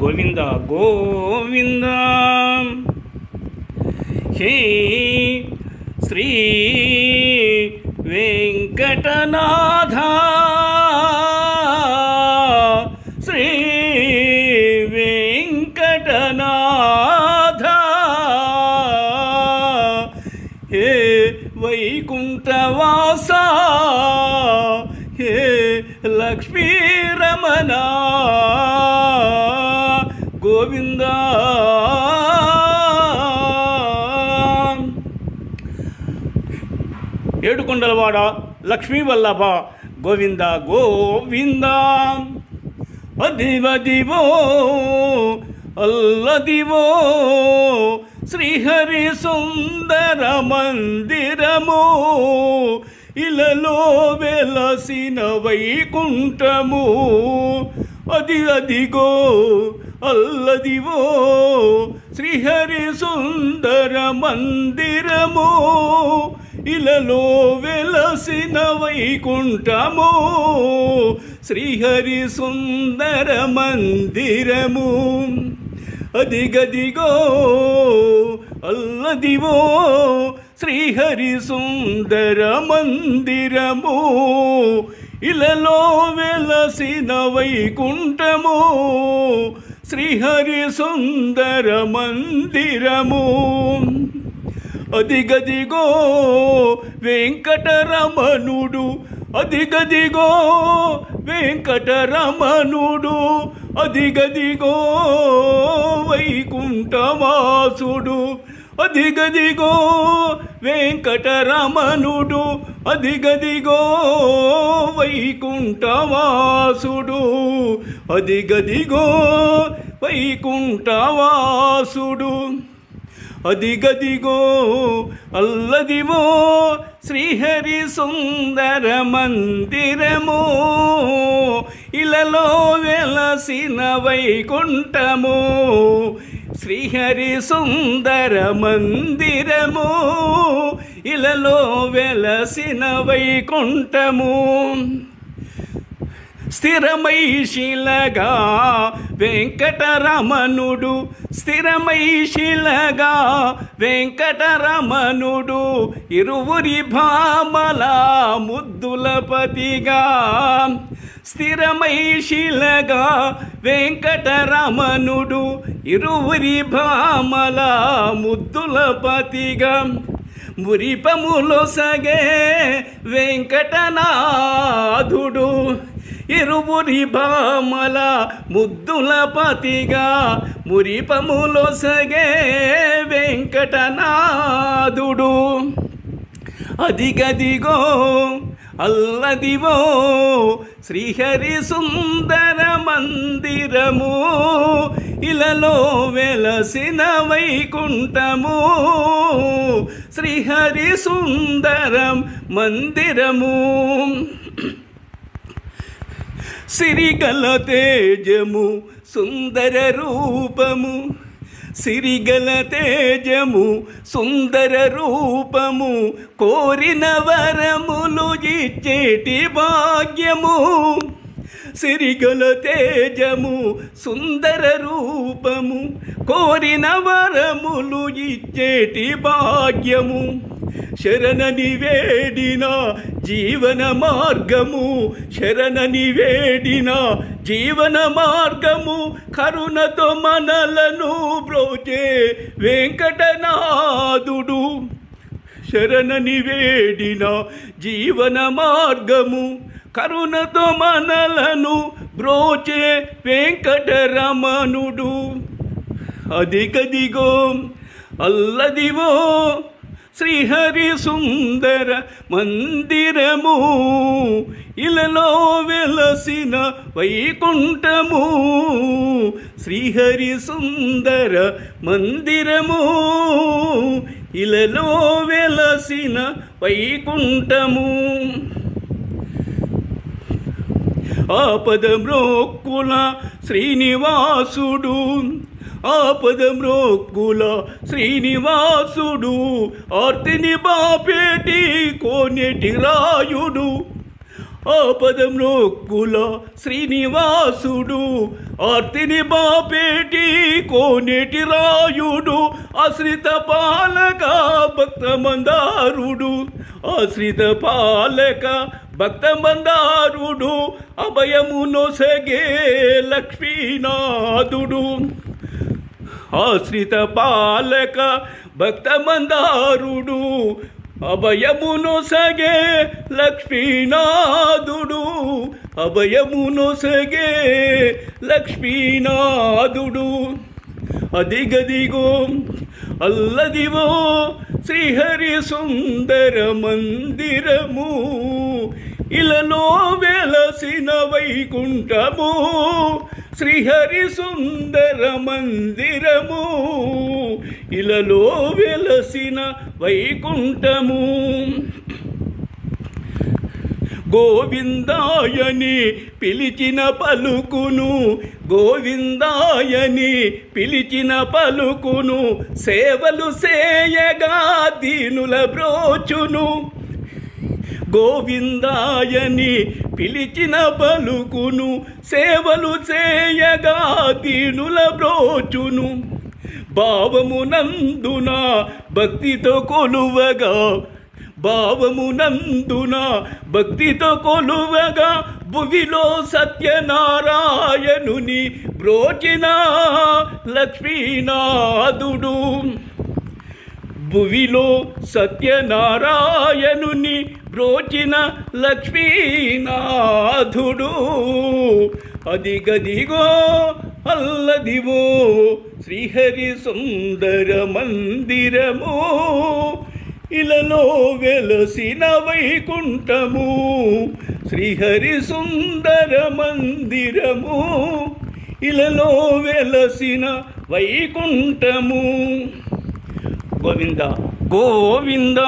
గోవింద గోవింద. హే శ్రీ వెంకటనాథ, శ్రీ వెంకటనాథ, హే వైకుంఠవాస, హే లక్ష్మీరమణ, గోవింద. ఏడుకొండలవాడ లక్ష్మీ వల్లభ, గోవింద గోవింద. అదివదివో అల్లదివో శ్రీహరి సుందర మందిరము, ఇలలో వెలసిన వైకుంఠము. అదిగో అల్లదివో శ్రీహరి సుందర మందిరము, ఇలలో వెలసిన వైకుంఠము. శ్రీహరి సుందర మందిరము. అదిగదిగో అల్లదివో శ్రీహరి సుందర మందిరము, ఇలలో వెలసిన వైకుంఠము. శ్రీహరి సుందర మందిరము. అదిగదిగో వెంకటరమణుడు, అదిగదిగో వెంకటరమణుడు, అదిగదిగో వైకుంఠవాసుడు. అదిగదిగో వెంకటరమణుడు, అదిగదిగో వైకుంఠవాసుడు, అదిగదిగో వైకుంఠవాసుడు. అదిగదిగో అల్లదివో శ్రీహరి సుందర మందిరము, ఇలలో వెలసిన వైకుంఠము. శ్రీహరి సుందర మందిరము, ఇలలో వెలసిన వైకుంఠము. స్థిరమై శిలగా వెంకటరమణుడు, స్థిరమై శిలగా వెంకటరమణుడు, ఇరువురి భామల ముద్దులపతిగా. స్థిరమై శిలగా వెంకటరమణుడు, ఇరువురి భామల ముద్దులపతిగా. మురిపములొసగే వెంకటనాథుడు, ఇరువురి భామల ముద్దులపతిగా. మురిపములొసగే వెంకటనాథుడు. అదిగదిగో అల్లదివో శ్రీహరి సుందర మందిరము, ఇలలో వెలసిన వైకుంఠము. శ్రీహరి సుందరం మందిరము. సిరిగల తేజము సుందర రూపము, సిరిగల తేజము సుందర రూపము, కోరిన వరములు ఇచ్చేటి భాగ్యము. సిరిగల తేజము సుందర రూపము, కోరిన వరములు ఇచ్చేటి భాగ్యము. శరణని వేడిన జీవన మార్గము, శరణని వేడిన జీవన మార్గము. కరుణతో మనలను బ్రోచే వెంకటనాథుడు, శరణని వేడిన జీవన మార్గము. కరుణతో మనలను బ్రోచే వెంకటరమణుడు. అదిగదిగో అల్లదివో శ్రీహరి సుందర మందిరము, ఇలలో వెలసిన వైకుంఠము. శ్రీహరి సుందర మందిరము, ఇలలో వెలసిన వైకుంఠము. ఆపద మ్రోక్కుల శ్రీనివాసుడు, ఆపద మ్రోక్కుల శ్రీనివాసుడు, ఆర్తిని బాపేటి కోనేటి రాయుడు. ఆపదమ్రోక్కుల శ్రీనివాసుడు ఆర్తిని బాపేటి కోనేటి రాయుడు ఆశ్రిత పాలక భక్త మందారుడు ఆశ్రిత పాలక భక్త మందారుడు అభయమునొసగే లక్ష్మీనాథుడు ఆశ్రిత పాలక భక్త మందారుడు అభయమునొసగే లక్ష్మీనాథుడు అభయమునొసగే లక్ష్మీనాథుడు అదిగదిగో అల్లదివో శ్రీహరి సుందర మందిరము ఇలలో వెలసిన వైకుంఠము శ్రీహరి సుందర మందిరము ఇలలో వెలసిన వైకుంఠము గోవిందాయని పిలిచిన పలుకును గోవిందాయని పిలిచిన పలుకును సేవలు సేయగా దీనుల బ్రోచును గోవిందాయని పిలిచిన పలుకును సేవలు చేయగా దీనుల బ్రోచును భావమునందున భక్తితో కొలువగా భావమునందున భక్తితో కొలువగా భువిలో సత్యనారాయణుని బ్రోచిన లక్ష్మీనాథుడు భువిలో సత్యనారాయణుని బ్రోచిన లక్ష్మీనాథుడు అదిగదిగో అల్లదివో శ్రీహరి సుందర మందిరము ఇలలో వెలసిన వైకుంఠము శ్రీహరి సుందర మందిరము ఇలలో వెలసిన వైకుంఠము గోవింద గోవింద